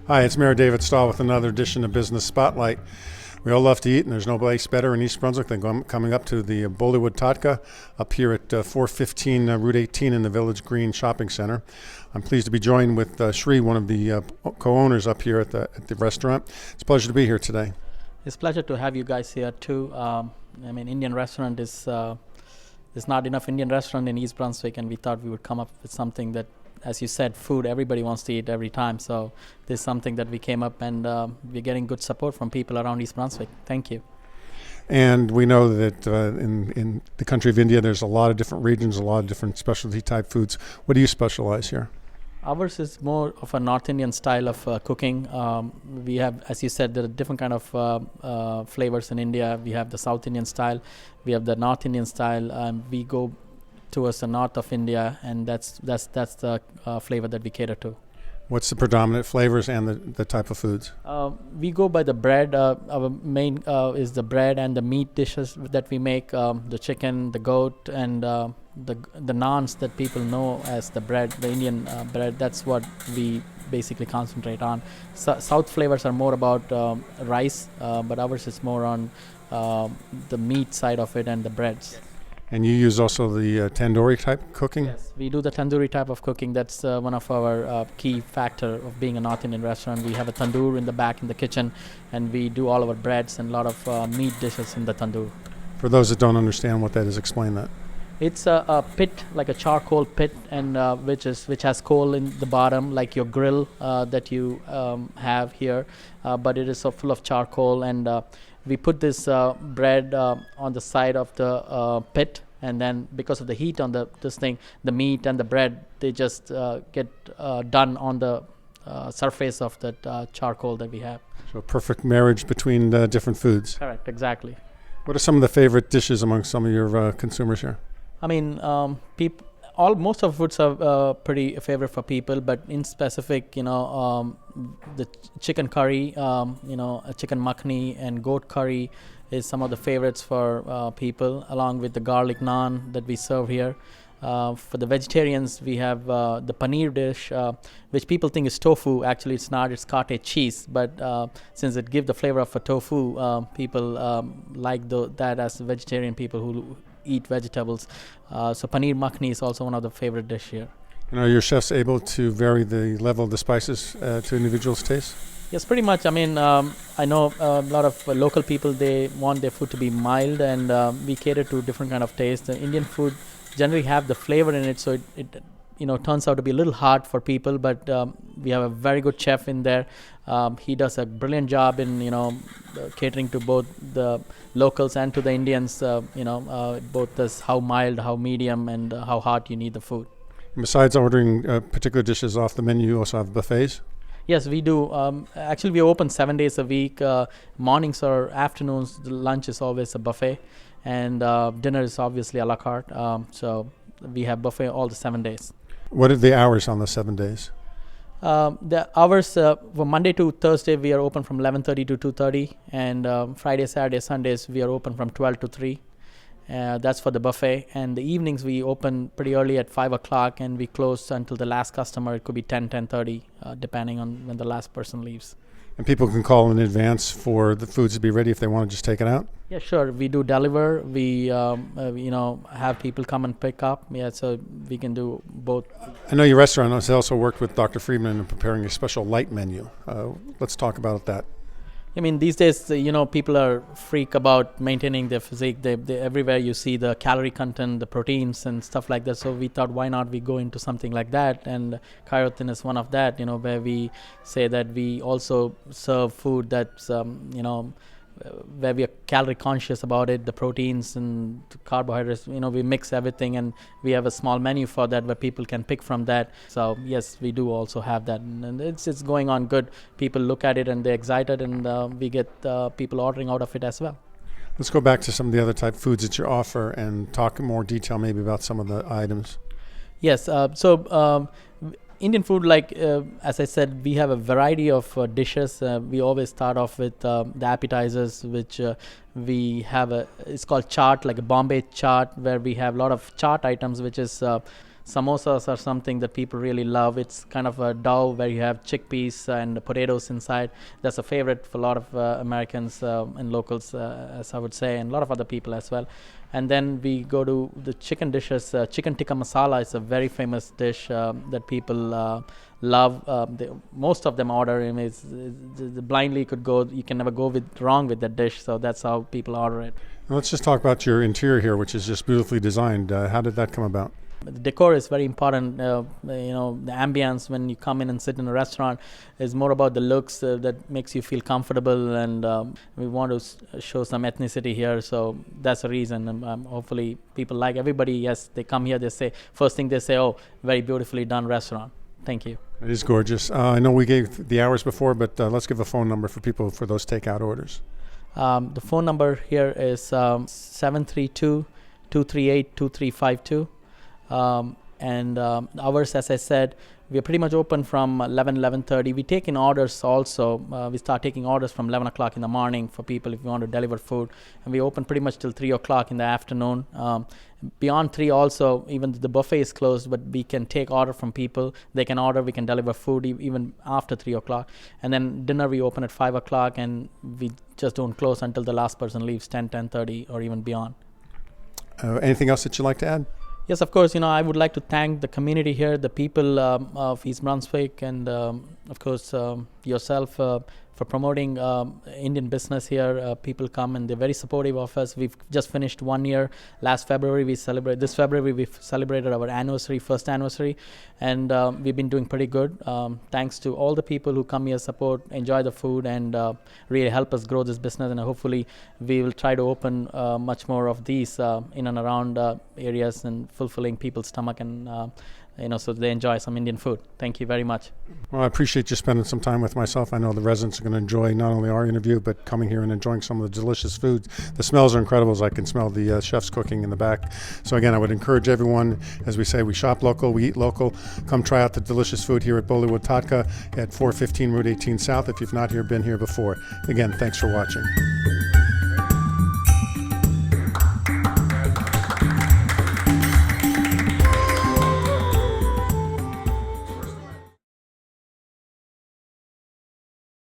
Hi, it's Mayor David Stahl with another edition of Business Spotlight. We all love to eat, and there's no place better in East Brunswick than coming up to the Bollywood Tadka up here at 415 Route 18 in the Village Green Shopping Center. I'm pleased to be joined with Shri, one of the co-owners up here at the restaurant. It's a pleasure to be here today. It's a pleasure to have you guys here too. Indian restaurant is there's not enough Indian restaurant in East Brunswick, and we thought we would come up with something that, as you said, food, everybody wants to eat every time. So this is something that we came up, and we're getting good support from people around East Brunswick. Thank you. And we know that in the country of India, there's a lot of different regions, a lot of different specialty type foods. What do you specialize here? Ours is more of a North Indian style of cooking. We have, as you said, there are different kind of flavors in India. We have the South Indian style, we have the North Indian style. We go towards the north of India, and that's the flavor that we cater to. What's the predominant flavors and the type of foods? We go by the bread. Our main is the bread and the meat dishes that we make, the chicken, the goat, and the naans that people know as the bread, the Indian bread. That's what we basically concentrate on. South flavors are more about rice, but ours is more on the meat side of it and the breads. And you use also the tandoori type cooking? Yes, we do the tandoori type of cooking. That's one of our key factor of being a North Indian restaurant. We have a tandoor in the back in the kitchen, and we do all our breads and a lot of meat dishes in the tandoor. For those that don't understand what that is, explain that. It's a pit, like a charcoal pit, and which has coal in the bottom, like your grill that you have here, but it is so full of charcoal, and we put this bread on the side of the pit, and then because of the heat on this thing, the meat and the bread, they just get done on the surface of that charcoal that we have. So a perfect marriage between different foods. Correct, exactly. What are some of the favorite dishes among some of your consumers here? I mean, most of foods are pretty favorite for people, but in specific, the chicken curry, a chicken makhni and goat curry is some of the favorites for people, along with the garlic naan that we serve here. For the vegetarians, we have the paneer dish, which people think is tofu. Actually, it's not. It's cottage cheese. But since it gives the flavor of a tofu, people like that as vegetarian people who eat vegetables. So paneer makhni is also one of the favorite dish here. And are your chefs able to vary the level of the spices to individuals' taste? Yes, pretty much. I mean, I know a lot of local people, they want their food to be mild, and we cater to different kind of taste. The Indian food generally have the flavor in it, so it turns out to be a little hard for people, but we have a very good chef in there. He does a brilliant job in catering to both the locals and to the Indians, both as how mild, how medium, and how hot you need the food. And besides ordering particular dishes off the menu, you also have buffets? Yes, we do. Actually, we open 7 days a week. Mornings or afternoons, the lunch is always a buffet, and dinner is obviously a la carte. So we have buffet all the 7 days. What are the hours on the 7 days? The hours for Monday to Thursday, we are open from 11:30 to 2:30, and Friday, Saturday, Sundays, we are open from 12 to 3. That's for the buffet. And the evenings, we open pretty early at 5 o'clock, and we close until the last customer. It could be 10:30, depending on when the last person leaves. And people can call in advance for the foods to be ready if they want to just take it out? Yeah, sure. We do deliver. We, have people come and pick up. Yeah, so we can do both. I know your restaurant has also worked with Dr. Friedman in preparing a special light menu. Let's talk about that. I mean, these days, people are freak about maintaining their physique. They everywhere you see the calorie content, the proteins and stuff like that. So we thought, why not we go into something like that? And Kairotin is one of that, where we say that we also serve food that's, where we are calorie conscious about it, the proteins and the carbohydrates, we mix everything, and we have a small menu for that where people can pick from that. So yes, we do also have that, and it's going on good. People look at it and they're excited, and we get people ordering out of it as well. Let's go back to some of the other type foods that you offer and talk in more detail maybe about some of the items. Yes, so Indian food, as I said, we have a variety of dishes. We always start off with the appetizers, which we have it's called chaat, like a Bombay chaat, where we have a lot of chaat items, which is Samosas are something that people really love. It's kind of a dough where you have chickpeas and potatoes inside. That's a favorite for a lot of Americans and locals, as I would say, and a lot of other people as well. And then we go to the chicken dishes. Chicken tikka masala is a very famous dish that people love. Most of them order. I mean, blindly could go. You can never go wrong with that dish. So that's how people order it. Let's just talk about your interior here, which is just beautifully designed. How did that come about? The decor is very important. The ambience when you come in and sit in a restaurant is more about the looks that makes you feel comfortable, and we want to show some ethnicity here. So that's the reason. And hopefully people like everybody. Yes, they come here. They say first thing they say, "Oh, very beautifully done restaurant." Thank you. It is gorgeous. I know we gave the hours before, but let's give a phone number for people for those takeout orders. The phone number here is 732-238-2352. And hours, as I said, we are pretty much open from 11:30. We take in orders also. We start taking orders from 11 o'clock in the morning for people if you want to deliver food. And we open pretty much till 3 o'clock in the afternoon. Beyond 3 also, even the buffet is closed, but we can take order from people. They can order, we can deliver food even after 3 o'clock. And then dinner we open at 5 o'clock, and we just don't close until the last person leaves, 10:30 or even beyond. Anything else that you'd like to add? Yes, of course. I would like to thank the community here, the people of East Brunswick, and of course yourself for promoting Indian business here. People come and they're very supportive of us. We've just finished 1 year. This February we celebrated our first anniversary, and we've been doing pretty good. Thanks to all the people who come here, support, enjoy the food, and really help us grow this business. And hopefully we will try to open much more of these in and around areas and fulfilling people's stomach, and so they enjoy some Indian food. Thank you very much. Well, I appreciate you spending some time with myself. I know the residents are going to enjoy not only our interview, but coming here and enjoying some of the delicious foods. The smells are incredible, as I can smell the chefs cooking in the back. So again, I would encourage everyone, as we say, we shop local, we eat local. Come try out the delicious food here at Bollywood Tadka at 415 Route 18 South if you've not been here before. Again, thanks for watching.